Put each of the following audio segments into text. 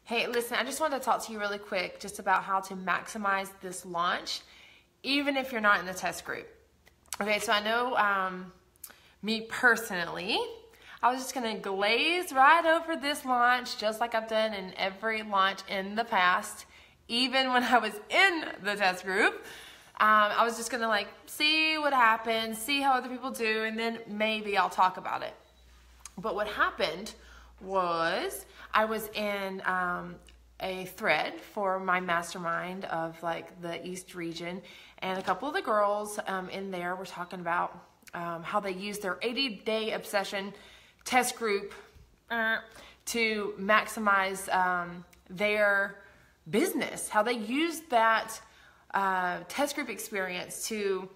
Hey, listen, I just wanted to talk to you really quick just about how to maximize this launch, even if you're not in the test group. Okay, so I know me personally, I was just going to glaze right over this launch just like I've done in every launch in the past, even when I was in the test group. I was just going to like see what happens, see how other people do, and then maybe I'll talk about it. But what happened was I was in a thread for my mastermind of like the East region, and a couple of the girls in there were talking about how they use their 80-day obsession test group to maximize their business, how they use that test group experience to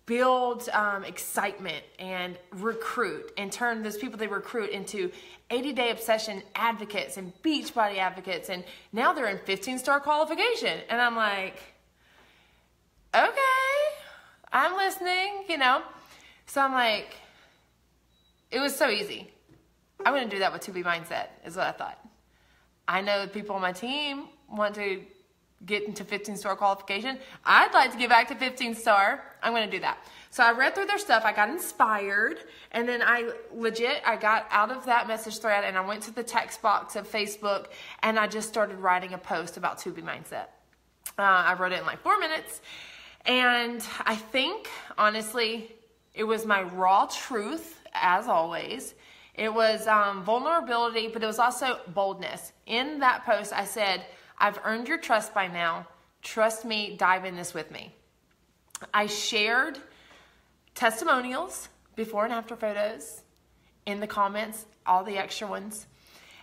build excitement and recruit, and turn those people they recruit into 80-day obsession advocates and Beachbody advocates, and now they're in 15-star qualification. And I'm like, okay, I'm listening, you know. So I'm like, it was so easy. I'm going to do that with 2B Mindset is what I thought. I know people on my team want to get into 15-star qualification. I'd like to get back to 15-star. I'm going to do that. So I read through their stuff. I got inspired. And then I got out of that message thread and I went to the text box of Facebook and I just started writing a post about 2B Mindset. I wrote it in like 4 minutes. And I think, honestly, it was my raw truth, as always. It was vulnerability, but it was also boldness. In that post, I said, I've earned your trust by now. Trust me, dive in this with me. I shared testimonials, before and after photos, in the comments, all the extra ones.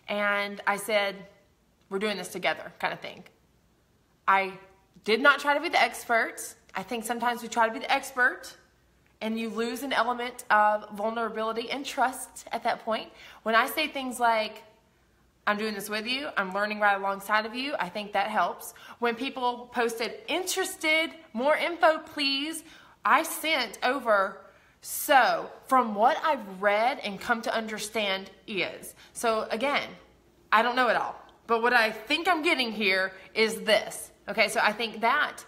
And I said, we're doing this together, kind of thing. I did not try to be the expert. I think sometimes we try to be the expert and you lose an element of vulnerability and trust at that point. When I say things like, I'm doing this with you, I'm learning right alongside of you, I think that helps. When people posted, interested, more info please, I sent over, so from what I've read and come to understand is. So again, I don't know it all, but what I think I'm getting here is this. Okay, so I think that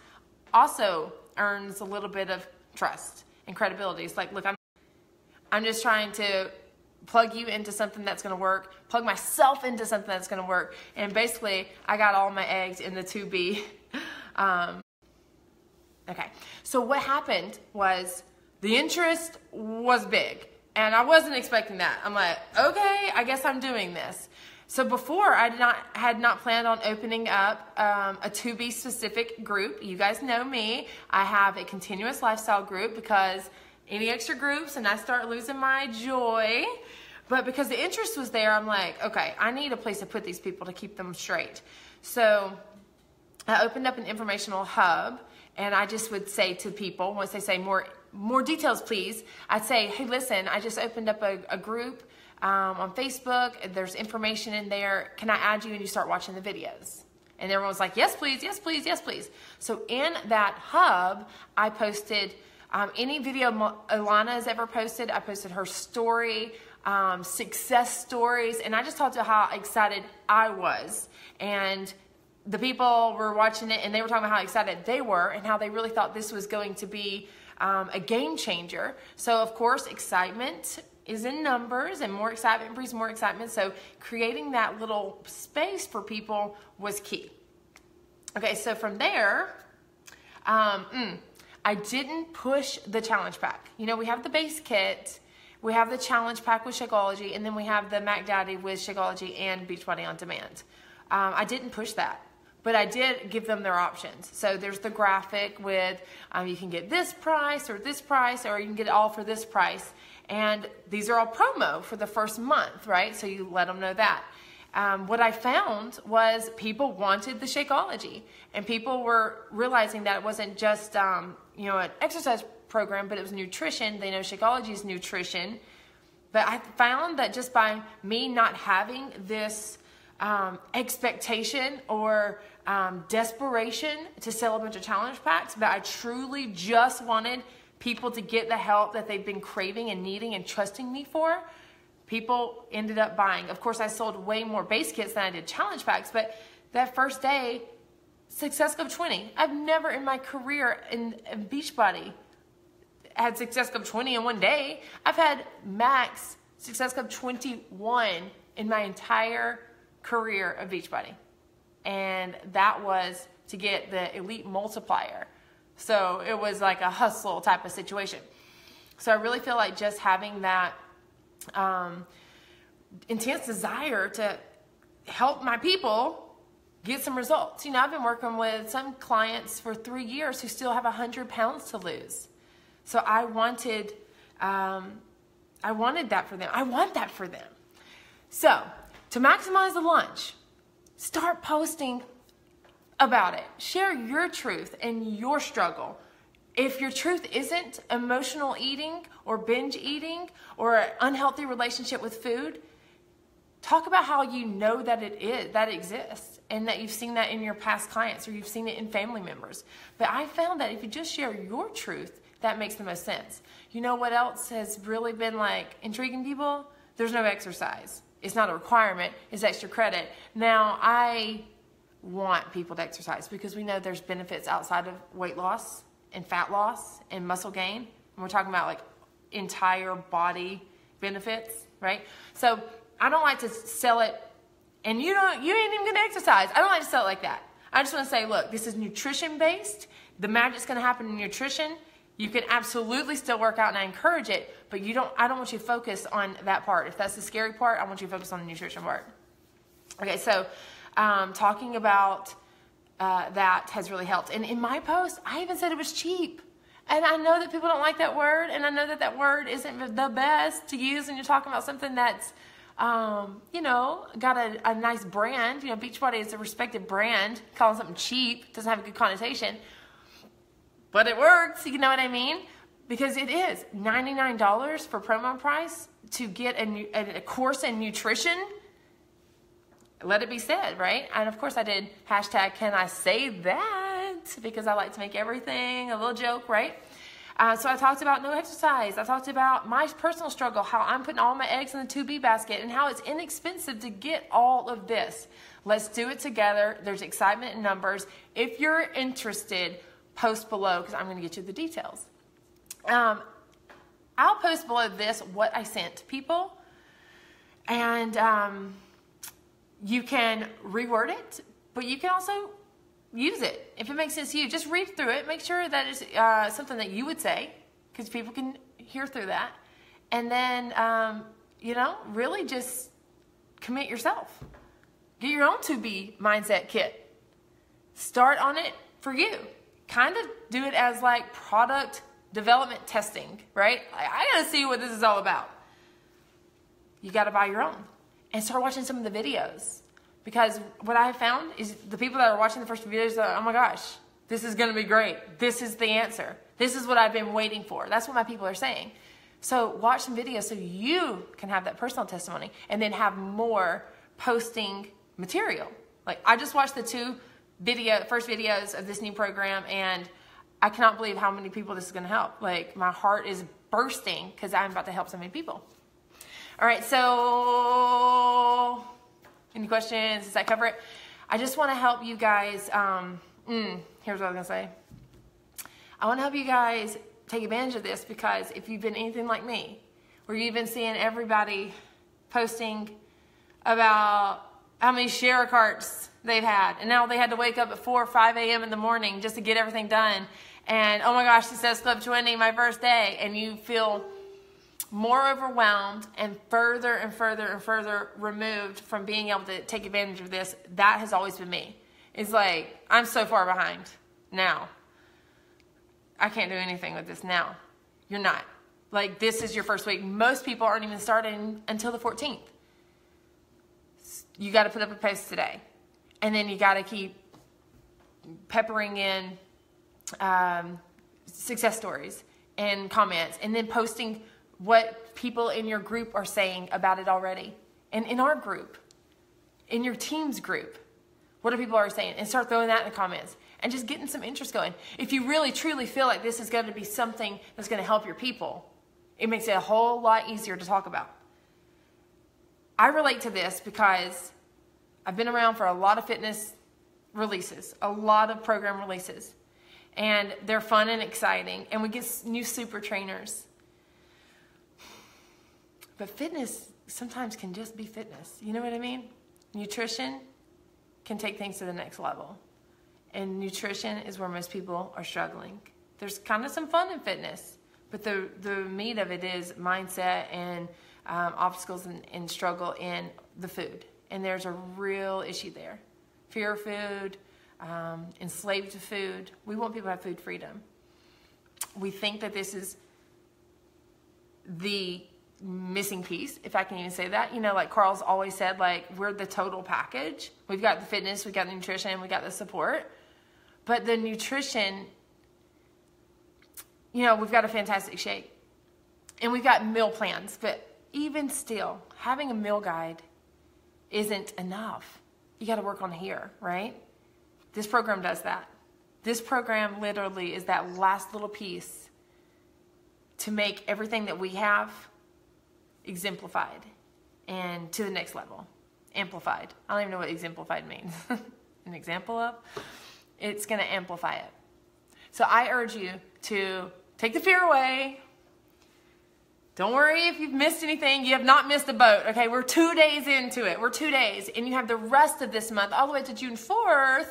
also earns a little bit of trust and credibility. It's like, look, I'm just trying to plug you into something that's going to work, plug myself into something that's going to work. And basically, I got all my eggs in the 2B. Okay, so what happened was the interest was big, and I wasn't expecting that. I'm like, okay, I guess I'm doing this. So before, I had not planned on opening up a 2B specific group. You guys know me. I have a continuous lifestyle group because any extra groups and I start losing my joy. But because the interest was there, I'm like, okay, I need a place to put these people to keep them straight. So I opened up an informational hub, and I just would say to people, once they say more details, please, I'd say, hey, listen, I just opened up a group on Facebook. There's information in there. Can I add you? And you start watching the videos. And everyone was like, yes, please, yes, please, yes, please. So in that hub, I posted any video Ilana has ever posted. I posted her story, success stories, and I just talked about how excited I was. And the people were watching it, and they were talking about how excited they were and how they really thought this was going to be a game changer. So, of course, excitement is in numbers, and more excitement breeds more excitement. So creating that little space for people was key. Okay, so from there, I didn't push the challenge pack. You know, we have the base kit, we have the challenge pack with Shakeology, and then we have the Mac Daddy with Shakeology and Beachbody On Demand. I didn't push that, but I did give them their options. So there's the graphic with you can get this price, or you can get it all for this price. And these are all promo for the first month, right? So you let them know that. What I found was people wanted the Shakeology, and people were realizing that it wasn't just you know, an exercise program, but it was nutrition. They know Shakeology is nutrition. But I found that just by me not having this expectation or desperation to sell a bunch of challenge packs, but I truly just wanted people to get the help that they've been craving and needing and trusting me for, People ended up buying. Of course, I sold way more base kits than I did challenge packs, but that first day, Success Club 20. I've never in my career in Beachbody had Success Club 20 in one day. I've had max Success Club 21 in my entire career of Beachbody. And that was to get the elite multiplier. So it was like a hustle type of situation. So I really feel like just having that intense desire to help my people get some results. You know, I've been working with some clients for 3 years who still have 100 pounds to lose. So I wanted that for them. I want that for them. So to maximize the lunch, start posting about it. Share your truth and your struggle. If your truth isn't emotional eating or binge eating or an unhealthy relationship with food, talk about how you know that that exists and that you've seen that in your past clients or you've seen it in family members. But I found that if you just share your truth, that makes the most sense. You know what else has really been like intriguing people? There's no exercise. It's not a requirement. It's extra credit. Now, I want people to exercise because we know there's benefits outside of weight loss and fat loss and muscle gain. And we're talking about like entire body benefits, right? So I don't like to sell it, and you ain't even gonna exercise. I don't like to sell it like that. I just want to say, look, this is nutrition based. The magic's gonna happen in nutrition. You can absolutely still work out, and I encourage it, but I don't want you to focus on that part. If that's the scary part, I want you to focus on the nutrition part. Okay, so talking about that has really helped. And in my post, I even said it was cheap. And I know that people don't like that word, and I know that that word isn't the best to use when you're talking about something that's, you know, got a nice brand. You know, Beachbody is a respected brand. Calling something cheap doesn't have a good connotation. But it works, you know what I mean? Because it is $99 for promo price to get a course in nutrition. Let it be said, right? And of course I did hashtag can I say that, because I like to make everything a little joke, right? So I talked about no exercise. I talked about my personal struggle, how I'm putting all my eggs in the 2B basket, and how it's inexpensive to get all of this. Let's do it together. There's excitement in numbers. If you're interested, post below, because I'm going to get you the details. I'll post below this what I sent to people, and you can reword it, but you can also use it if it makes sense to you. Just read through it, make sure that it's something that you would say, because people can hear through that, and then you know, really just commit yourself. Get your own 2B mindset kit. Start on it for you. Kind of do it as like product development testing, right? I gotta see what this is all about. You gotta buy your own and start watching some of the videos, because what I found is the people that are watching the first videos are, oh my gosh, this is gonna be great. This is the answer. This is what I've been waiting for. That's what my people are saying. So watch some videos so you can have that personal testimony and then have more posting material. Like I just watched the first videos of this new program, and I cannot believe how many people this is going to help. Like my heart is bursting because I'm about to help so many people. All right, so any questions? Does that cover it? I just want to help you guys. Here's what I was going to say. I want to help you guys take advantage of this, because if you've been anything like me, where you've been seeing everybody posting about how many share carts they've had, and now they had to wake up at 4 or 5 a.m. in the morning just to get everything done, and oh my gosh, Success Club 20, my first day, and you feel more overwhelmed and further and further and further removed from being able to take advantage of this. That has always been me. It's like, I'm so far behind now. I can't do anything with this now. You're not. Like, this is your first week. Most people aren't even starting until the 14th. You got to put up a post today. And then you got to keep peppering in success stories and comments, and then posting what people in your group are saying about it already. And in our group, in your team's group, what are people already saying? And start throwing that in the comments and just getting some interest going. If you really, truly feel like this is going to be something that's going to help your people, it makes it a whole lot easier to talk about. I relate to this because I've been around for a lot of fitness releases, a lot of program releases, and they're fun and exciting, and we get new super trainers. But fitness sometimes can just be fitness. You know what I mean? Nutrition can take things to the next level. And nutrition is where most people are struggling. There's kind of some fun in fitness, but the meat of it is mindset and obstacles and struggle in the food. And there's a real issue there. Fear of food, enslaved to food. We want people to have food freedom. We think that this is the missing piece, if I can even say that. You know, like Carl's always said, like, we're the total package. We've got the fitness, we've got the nutrition, we've got the support. But the nutrition, you know, we've got a fantastic shake. And we've got meal plans. But even still, having a meal guide isn't enough. You got to work on here, right? This program does that. This program literally is that last little piece to make everything that we have exemplified and to the next level. Amplified. I don't even know what exemplified means. An example of? It's going to amplify it. So I urge you to take the fear away. Don't worry if you've missed anything. You have not missed a boat. Okay, we're 2 days into it. We're 2 days. And you have the rest of this month all the way to June 4th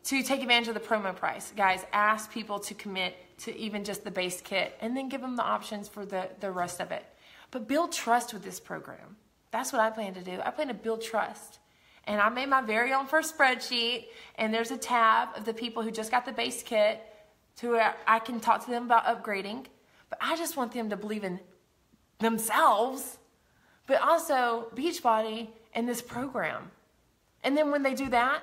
to take advantage of the promo price. Guys, ask people to commit to even just the base kit and then give them the options for the rest of it. But build trust with this program. That's what I plan to do. I plan to build trust. And I made my very own first spreadsheet, and there's a tab of the people who just got the base kit to where I can talk to them about upgrading. But I just want them to believe in themselves, but also Beachbody and this program. And then when they do that,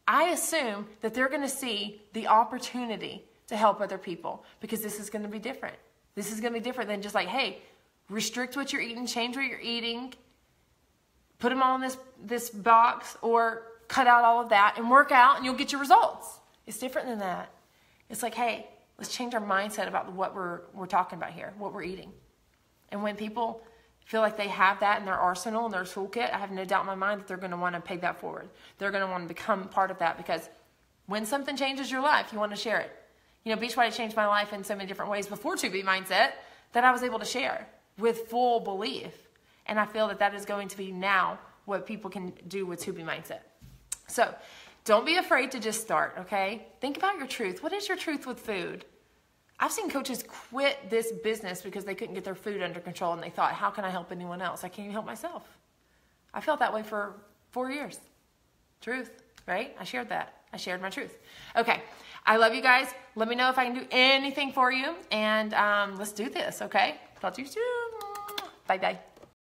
I assume that they're going to see the opportunity to help other people, because this is going to be different. This is going to be different than just like, hey, restrict what you're eating, change what you're eating, put them all in this box, or cut out all of that and work out and you'll get your results. It's different than that. It's like, hey, let's change our mindset about what we're talking about here, what we're eating. And when people feel like they have that in their arsenal and their toolkit, I have no doubt in my mind that they're going to want to pay that forward. They're going to want to become part of that, because when something changes your life, you want to share it. You know, Beachbody changed my life in so many different ways before 2B Mindset that I was able to share with full belief. And I feel that that is going to be now what people can do with 2B Mindset. So don't be afraid to just start, okay? Think about your truth. What is your truth with food? I've seen coaches quit this business because they couldn't get their food under control, and they thought, how can I help anyone else? I can't even help myself. I felt that way for 4 years. Truth, right? I shared that. I shared my truth. Okay. I love you guys. Let me know if I can do anything for you, and let's do this, okay? Talk to you soon. Bye-bye.